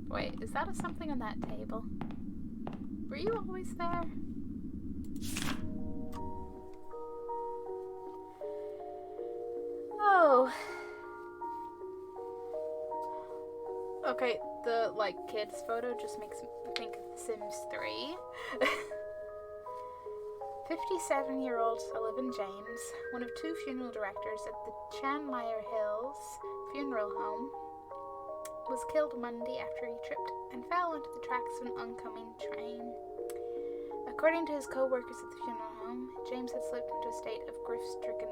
Wait, is that something on that table? Were you always there? Oh. Okay, the, kids photo just makes me think of The Sims 3. 57-year-old Sullivan James, one of two funeral directors at the Chanmeyer Hills funeral home, was killed Monday after he tripped and fell onto the tracks of an oncoming train. According to his co-workers at the funeral home, James had slipped into a state of grief-stricken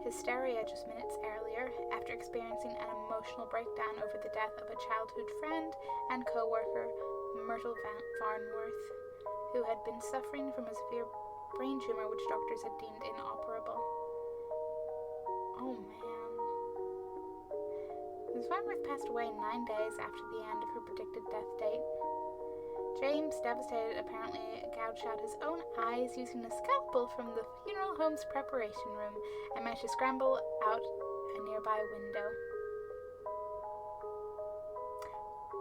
hysteria just minutes earlier after experiencing an emotional breakdown over the death of a childhood friend and co-worker, Myrtle Farnworth, who had been suffering from a severe brain tumor which doctors had deemed inoperable. Oh man. Ms. Farnworth passed away 9 days after the end of her predicted death date. James, devastated, apparently gouged out his own eyes using a scalpel from the funeral home's preparation room and managed to scramble out a nearby window.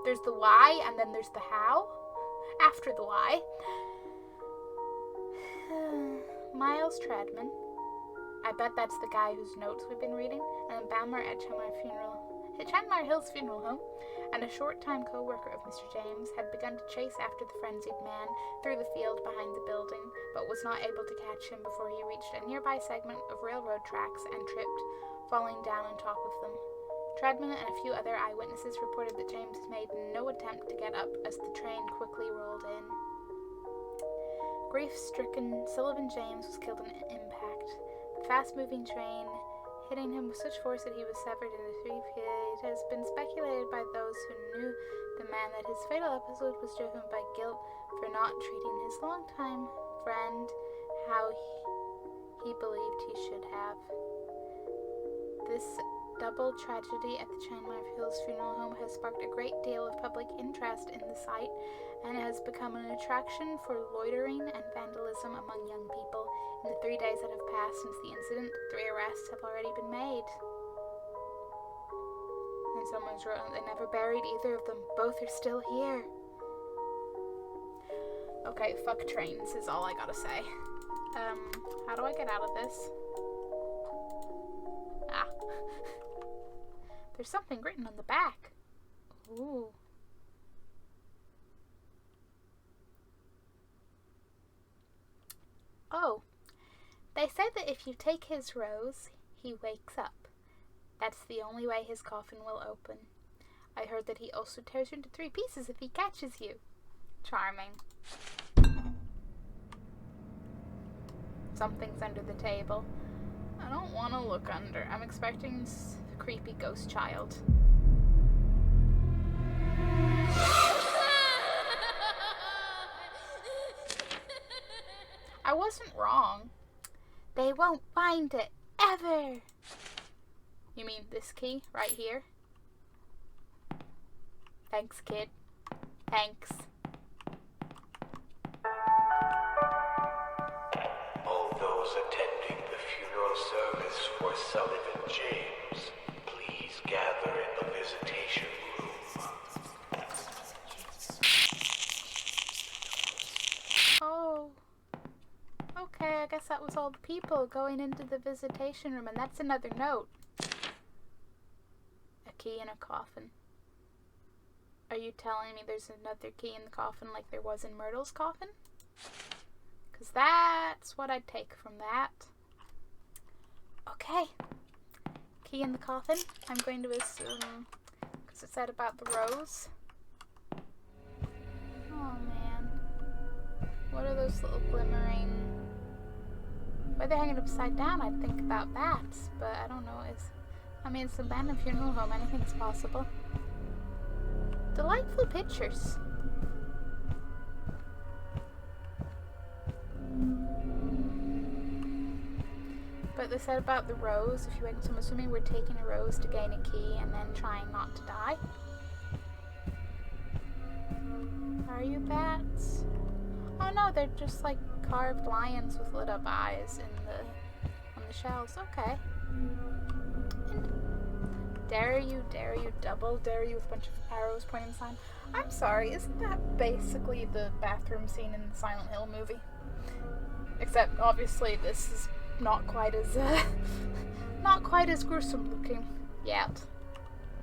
There's the why, and then there's the how. After the why. Miles Treadman, I bet that's the guy whose notes we've been reading, and Bammer at Chanmeyer Hills Funeral Home, and a short-time co-worker of Mr. James had begun to chase after the frenzied man through the field behind the building, but was not able to catch him before he reached a nearby segment of railroad tracks and tripped, falling down on top of them. Treadman and a few other eyewitnesses reported that James made no attempt to get up as the train quickly rolled in. Grief-stricken, Sullivan James was killed in impact. The fast-moving train hitting him with such force that he was severed into three. It has been speculated by those who knew the man that his fatal episode was driven by guilt for not treating his longtime friend how he believed he should have. This double tragedy at the Chanmeyer Hills Funeral Home has sparked a great deal of public interest in the site and has become an attraction for loitering and vandalism among young people. In the 3 days that have passed since the incident, 3 arrests have already been made. And someone's wrote they never buried either of them. Both are still here. Okay, fuck trains is all I gotta say. How do I get out of this? Ah. There's something written on the back. Ooh. Oh. They say that if you take his rose, he wakes up. That's the only way his coffin will open. I heard that he also tears you into 3 pieces if he catches you. Charming. Something's under the table. I don't want to look under. I'm expecting a creepy ghost child. I wasn't wrong. They won't find it, ever. You mean this key right here? Thanks, kid. Thanks. All those attending the funeral service for Sullivan James, please gather in the visitation room. Oh. Okay, I guess that was all the people going into the visitation room, and that's another note. A key in a coffin. Are you telling me there's another key in the coffin like there was in Myrtle's coffin? Because that's what I'd take from that. Okay. Key in the coffin. I'm going to assume, because it said about the rose. Oh man. What are those little glimmering... Why they're hanging upside down, I'd think about bats, but I don't know. It's an abandoned funeral home. Anything's possible. Delightful pictures. But they said about the rose, if you wake up, so I'm assuming we're taking a rose to gain a key and then trying not to die. Are you bats? Oh no, they're just like carved lions with lit up eyes on the shells. Okay. dare you, double dare you with a bunch of arrows pointing the sign. I'm sorry, isn't that basically the bathroom scene in the Silent Hill movie? Except, obviously, this is not quite as, not quite as gruesome looking yet.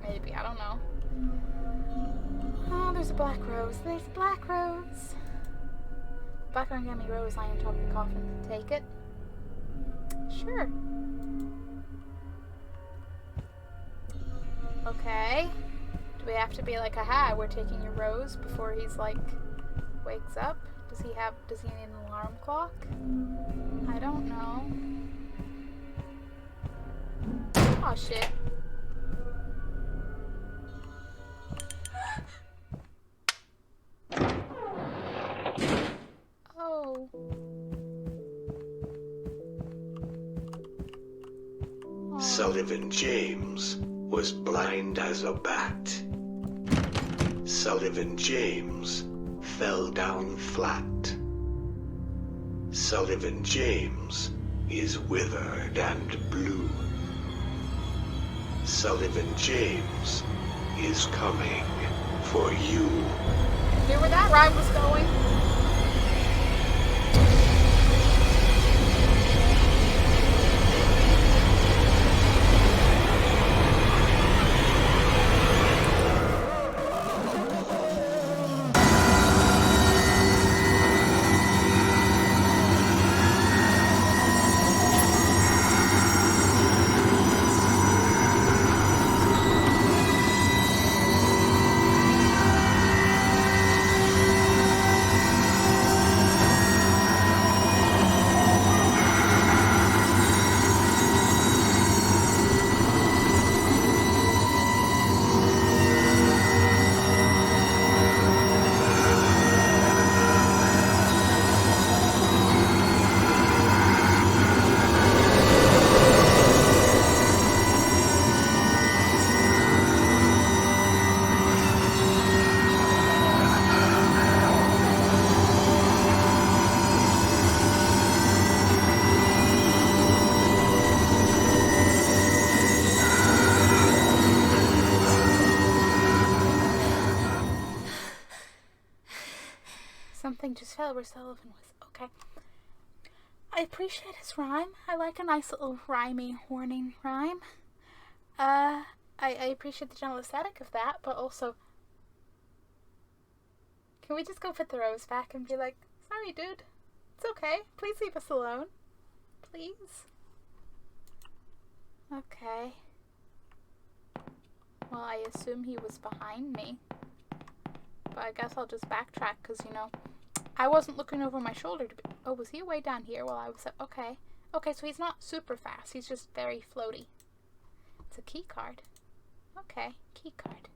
Maybe, I don't know. Oh, there's a black rose. There's a black rose. Black origami rose lying on top of the coffin. Take it? Sure. Okay. Do we have to be like, aha, we're taking your rose before he's like, wakes up? Does he need an alarm clock? I don't know. Oh shit. Oh. Sullivan James was blind as a bat. Sullivan James fell down flat. Sullivan James is withered and blue. Sullivan James is coming for you. I knew where that rhyme was going. Something just fell where Sullivan was. Okay. I appreciate his rhyme. I like a nice little rhymey, horning rhyme. I appreciate the general aesthetic of that, but also, can we just go put the rose back and be like, sorry dude, it's okay, please leave us alone. Please. Okay. Well, I assume he was behind me. But I guess I'll just backtrack, because, you know, I wasn't looking over my shoulder to be... Oh, was he way down here while I was... Okay. Okay, so he's not super fast. He's just very floaty. It's a key card. Okay, key card.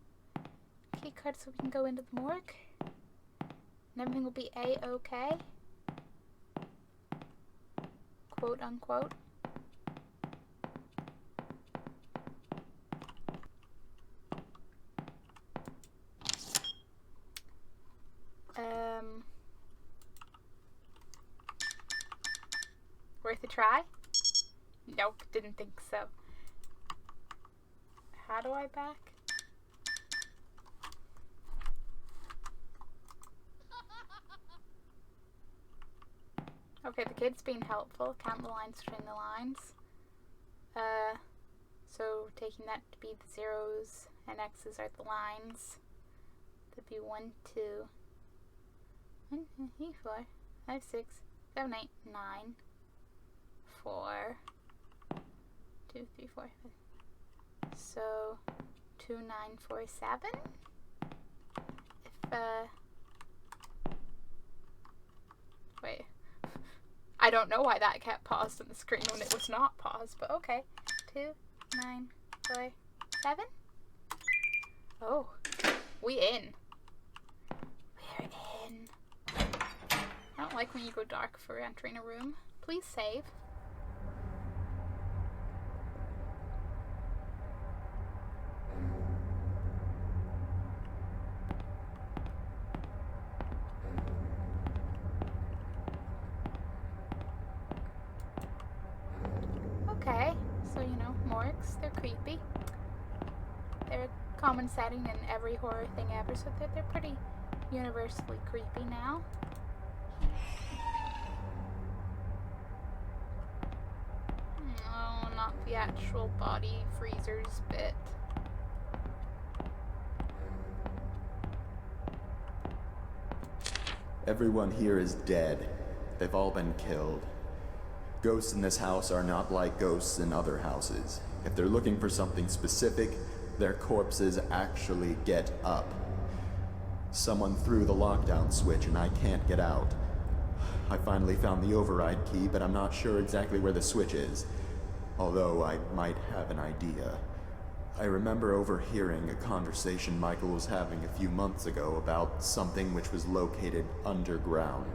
Key card so we can go into the morgue. And everything will be A-okay. Quote, unquote. Worth a try? Nope, didn't think so. How do I back? Okay, the kid's being helpful. Count the lines between the lines. So taking that to be the zeros and X's are the lines. That'd be 1, 2, 1, 2, 3, 4, 5, 6, 7, 8, 9, 4, 2, 3, 4, 5. So 2, 9, 4, 7. If wait. I don't know why that kept paused on the screen when it was not paused, but okay. 2, 9, 4, 7. Oh, we in. We're in. I don't like when you go dark for entering a room. Please save. Okay, so you know, morgues, they're creepy. common setting in every horror thing ever, so they're pretty universally creepy now. No, not the actual body freezers bit. Everyone here is dead. They've all been killed. Ghosts in this house are not like ghosts in other houses. If they're looking for something specific, their corpses actually get up. Someone threw the lockdown switch and I can't get out. I finally found the override key, but I'm not sure exactly where the switch is. Although I might have an idea. I remember overhearing a conversation Michael was having a few months ago about something which was located underground.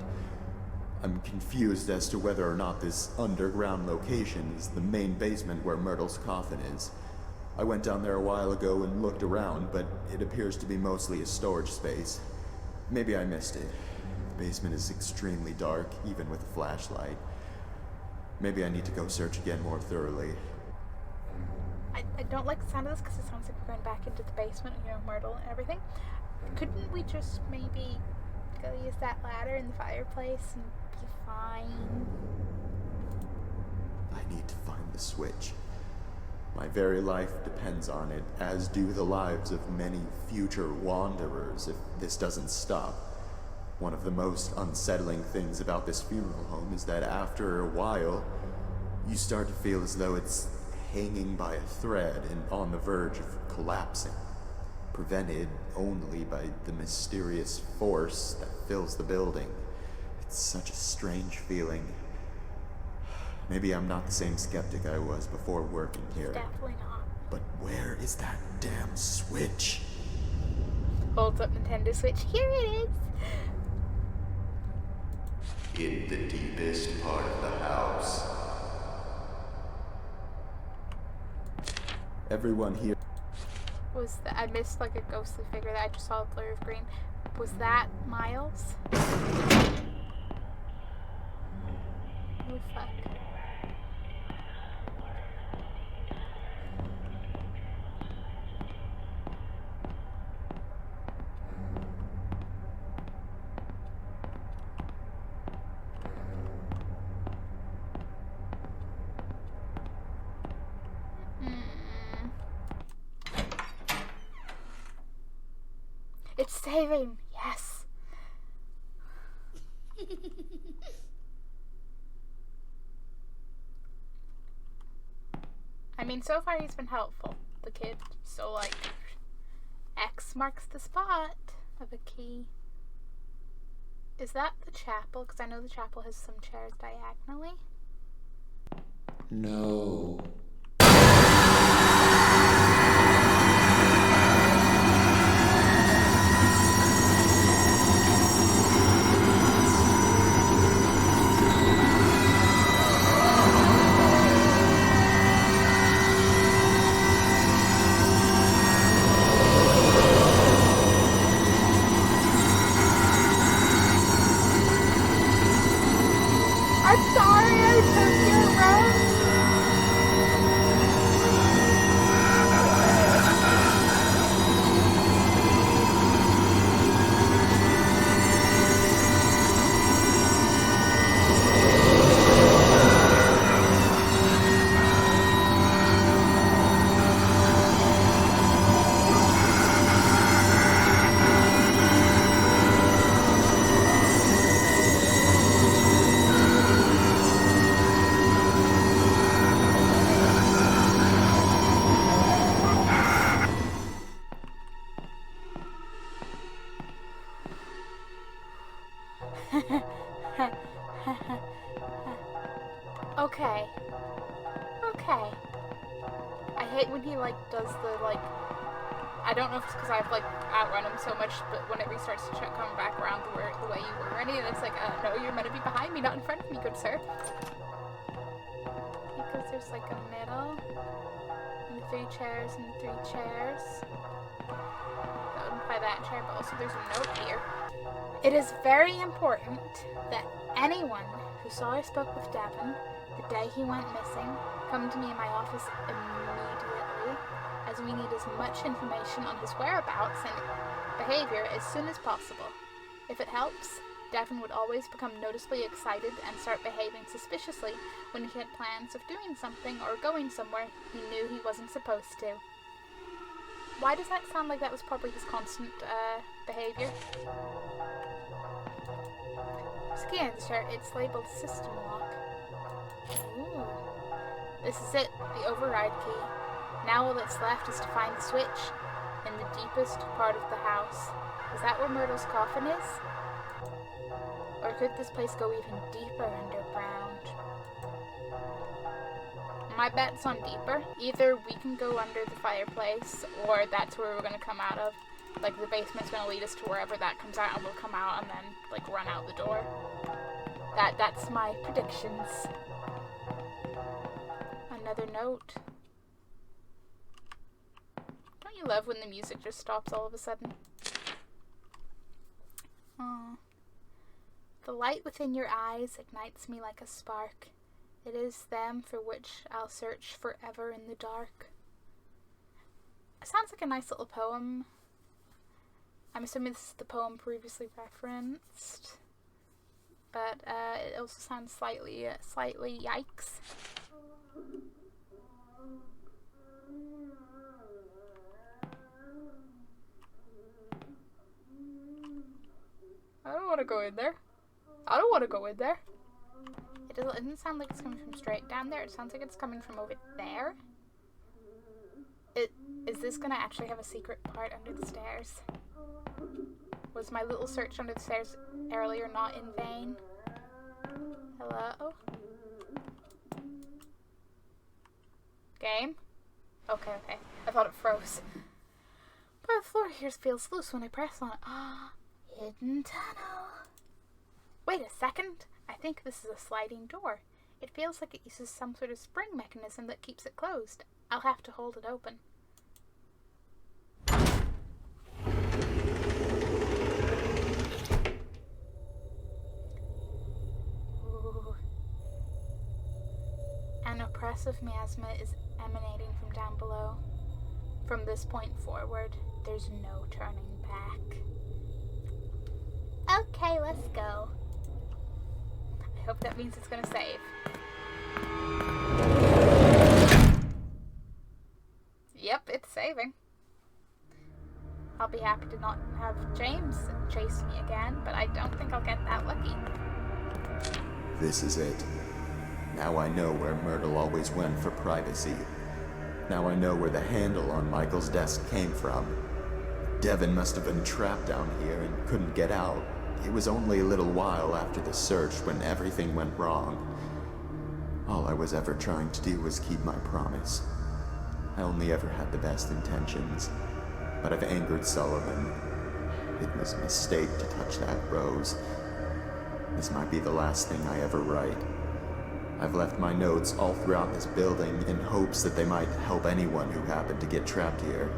I'm confused as to whether or not this underground location is the main basement where Myrtle's coffin is. I went down there a while ago and looked around, but it appears to be mostly a storage space. Maybe I missed it. The basement is extremely dark, even with a flashlight. Maybe I need to go search again more thoroughly. I don't like the sound of this because it sounds like we're going back into the basement, Myrtle and everything. Couldn't we just maybe go use that ladder in the fireplace and be fine? I need to find the switch. My very life depends on it, as do the lives of many future wanderers if this doesn't stop. One of the most unsettling things about this funeral home is that after a while, you start to feel as though it's hanging by a thread and on the verge of collapsing, prevented only by the mysterious force that fills the building. It's such a strange feeling. Maybe I'm not the same skeptic I was before working here. Definitely not. But where is that damn switch? Holds up Nintendo Switch. Here it is. In the deepest part of the house. Everyone here. Was that I missed like a ghostly figure that I just saw a blur of green. Was that Miles? Oh fuck. It's saving! Yes! I mean, so far he's been helpful, the kid. So, like, X marks the spot of a key. Is that the chapel? Because I know the chapel has some chairs diagonally. No. I'm sorry I took your rose! Okay. Okay. I hate when he, like, does the, like... I don't know if it's because I've, like, outrun him so much, but when it restarts to come back around the way you were running, and it's like, no, you're meant to be behind me, not in front of me, good sir. Because there's, like, a middle, and 3 chairs, and 3 chairs. That would imply that chair, but also there's a note here. It is very important that anyone who saw or spoke with Devon the day he went missing come to me in my office immediately, as as we need as much information on his whereabouts and behavior as soon as possible. If it helps, Devin would always become noticeably excited and start behaving suspiciously when he had plans of doing something or going somewhere he knew he wasn't supposed to. Why does that sound like that was probably his constant behavior? Scan, sir, it's labeled system lock. Ooh. This is it, the override key. Now all that's left is to find the switch in the deepest part of the house. Is that where Myrtle's coffin is? Or could this place go even deeper underground? My bet's on deeper. Either we can go under the fireplace, or that's where we're going to come out of. Like, the basement's going to lead us to wherever that comes out, and we'll come out and then, like, run out the door. That's my predictions. Another note. Don't you love when the music just stops all of a sudden? Aww. The light within your eyes ignites me like a spark. It is them for which I'll search forever in the dark. It sounds like a nice little poem. I'm assuming this is the poem previously referenced. But it also sounds slightly yikes. I don't want to go in there. I don't want to go in there. It doesn't sound like it's coming from straight down there. It sounds like it's coming from over there. Is this going to actually have a secret part under the stairs? Was my little search under the stairs earlier not in vain? Hello? Game? Okay. I thought it froze. But the floor here feels loose when I press on it. Ah, hidden tunnel. Wait a second. I think this is a sliding door. It feels like it uses some sort of spring mechanism that keeps it closed. I'll have to hold it open. Ooh. An oppressive miasma is emanating from down below. From this point forward, there's no turning back. Okay, let's go. I hope that means it's gonna save. Yep, it's saving. I'll be happy to not have James chase me again, but I don't think I'll get that lucky. This is it. Now I know where Myrtle always went for privacy. Now I know where the handle on Michael's desk came from. Devin must have been trapped down here and couldn't get out. It was only a little while after the search when everything went wrong. All I was ever trying to do was keep my promise. I only ever had the best intentions, but I've angered Sullivan. It was a mistake to touch that rose. This might be the last thing I ever write. I've left my notes all throughout this building in hopes that they might help anyone who happened to get trapped here.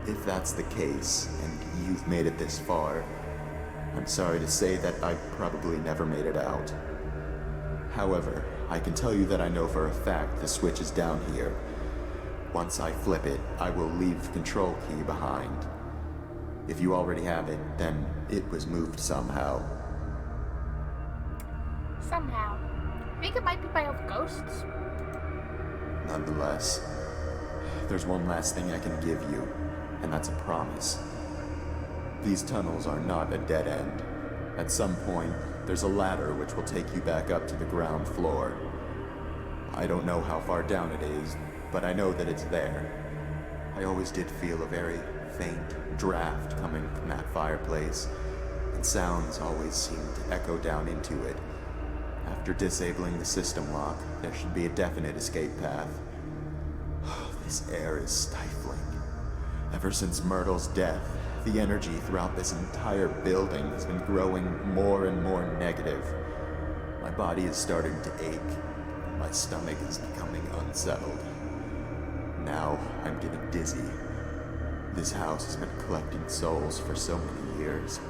If that's the case, and you've made it this far, I'm sorry to say that I probably never made it out. However, I can tell you that I know for a fact the switch is down here. Once I flip it, I will leave the control key behind. If you already have it, then it was moved somehow. Somehow. I think it might be by all the ghosts. Nonetheless, there's one last thing I can give you, and that's a promise. These tunnels are not a dead end. At some point, there's a ladder which will take you back up to the ground floor. I don't know how far down it is, but I know that it's there. I always did feel a very faint draft coming from that fireplace, and sounds always seemed to echo down into it. After disabling the system lock, there should be a definite escape path. This air is stifling. Ever since Myrtle's death, the energy throughout this entire building has been growing more and more negative. My body is starting to ache. My stomach is becoming unsettled. Now I'm getting dizzy. This house has been collecting souls for so many years.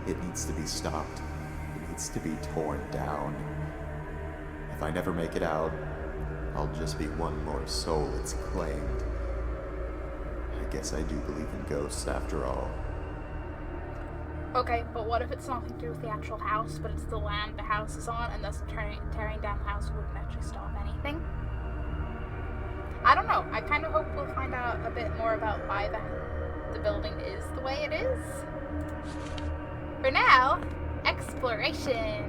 It needs to be stopped. It needs to be torn down. If I never make it out, I'll just be one more soul it's claimed. guess I do believe in ghosts after all. Okay, but what if it's nothing to do with the actual house, but it's the land the house is on, and thus tearing down the house wouldn't actually stop anything? I don't know. I kind of hope we'll find out a bit more about why the building is the way it is. For now, exploration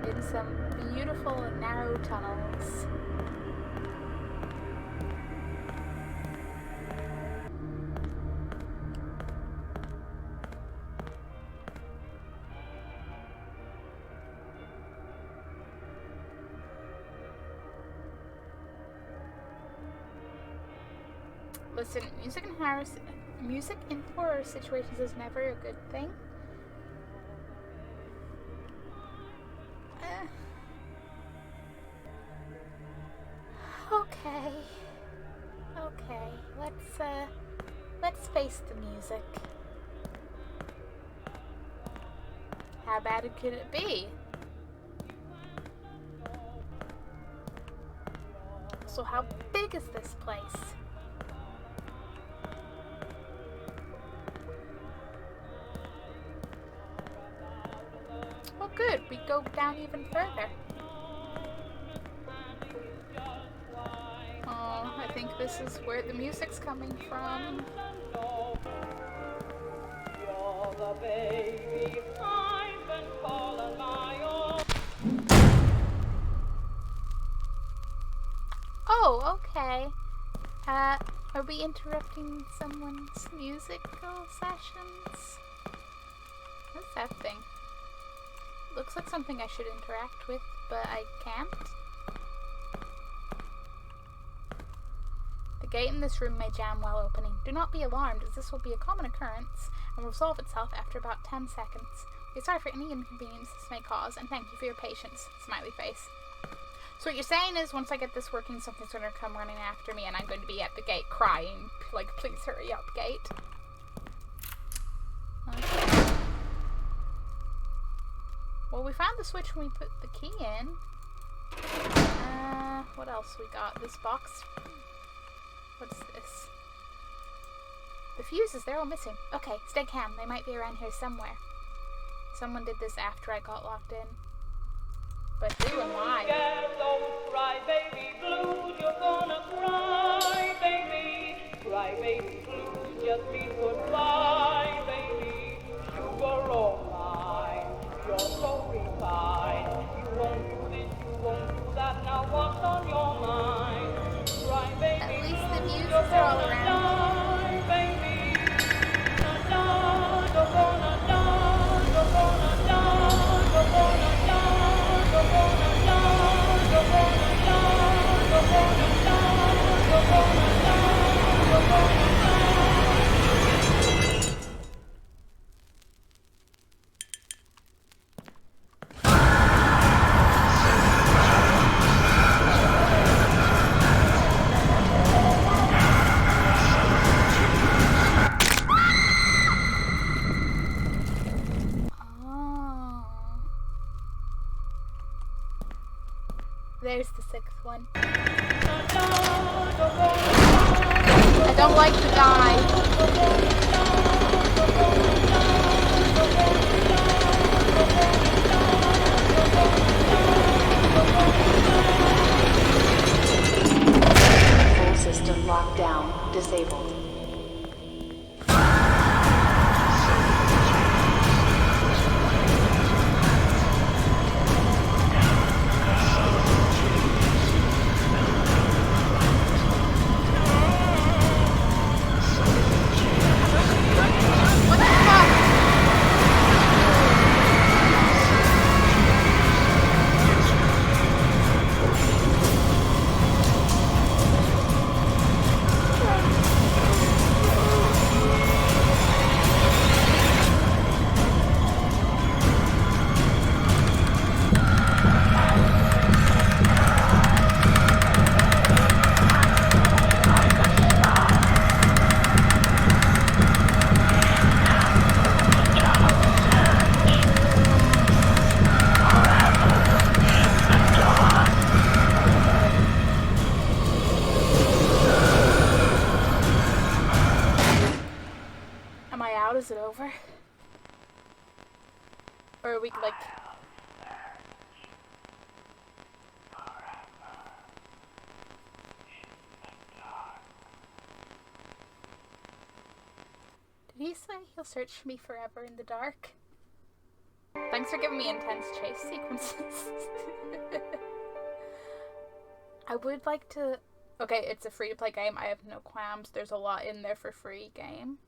in some beautiful and narrow tunnels. Listen, music in horror situations is never a good thing. Okay, let's face the music. How bad could it be? So how big is this place? Oh good, we go down even further. Oh, I think this is where the music's coming from. You're the baby I've been calling my own. Oh, okay. Are we interrupting someone's musical sessions? What's that thing? Looks like something I should interact with, but I can't. The gate in this room may jam while opening. Do not be alarmed, as this will be a common occurrence and will resolve itself after about 10 seconds. We are sorry for any inconvenience this may cause, and thank you for your patience. Smiley face. So what you're saying is, once I get this working, something's going to come running after me, and I'm going to be at the gate crying, like, please hurry up, gate. Okay. Well, we found the switch when we put the key in. What else we got? This box. What's this? The fuses, they're all missing. Okay, stay calm. They might be around here somewhere. Someone did this after I got locked in. But who and why? Don't cry, baby blues. You're gonna cry, baby. Cry, baby blues. Just be goodbye, baby. Sugar all mine. You're so refined. You won't do this, you won't do that. Now what's on your mind? Cry, baby. At least the muses are all around. Die, baby. You're gonna die. You're gonna die. You're gonna die. You're gonna die. You're gonna die. You're gonna die. You're gonna die. You're gonna die. You're gonna die. There's the sixth one. I don't like to die. Full system lockdown disabled. Or we like. Did he say he'll search for me forever in the dark? Thanks for giving me intense chase sequences. I would like to... Okay, it's a free-to-play game. I have no qualms. There's a lot in there for free game.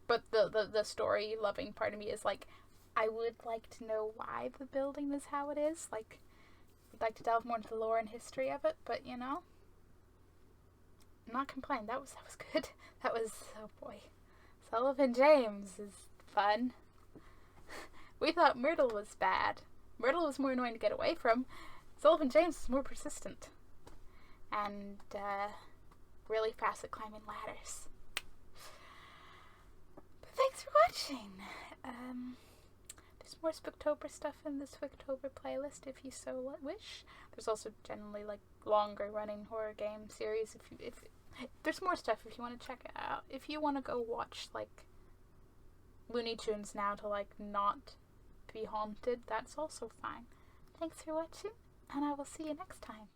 But the story-loving part of me is like, I would like to know why the building is how it is. Like, I'd like to delve more into the lore and history of it, but you know... I'm not complaining. That was good. That was... Oh boy. Sullivan James is fun. We thought Myrtle was bad. Myrtle was more annoying to get away from. Sullivan James is more persistent. And, really fast at climbing ladders. But thanks for watching. There's more Spooktober stuff in the Spooktober playlist if you so wish. There's also generally, like, longer running horror game series if there's more stuff if you want to check it out. If you want to go watch, like, Looney Tunes now to, like, not be haunted, that's also fine. Thanks for watching, and I will see you next time.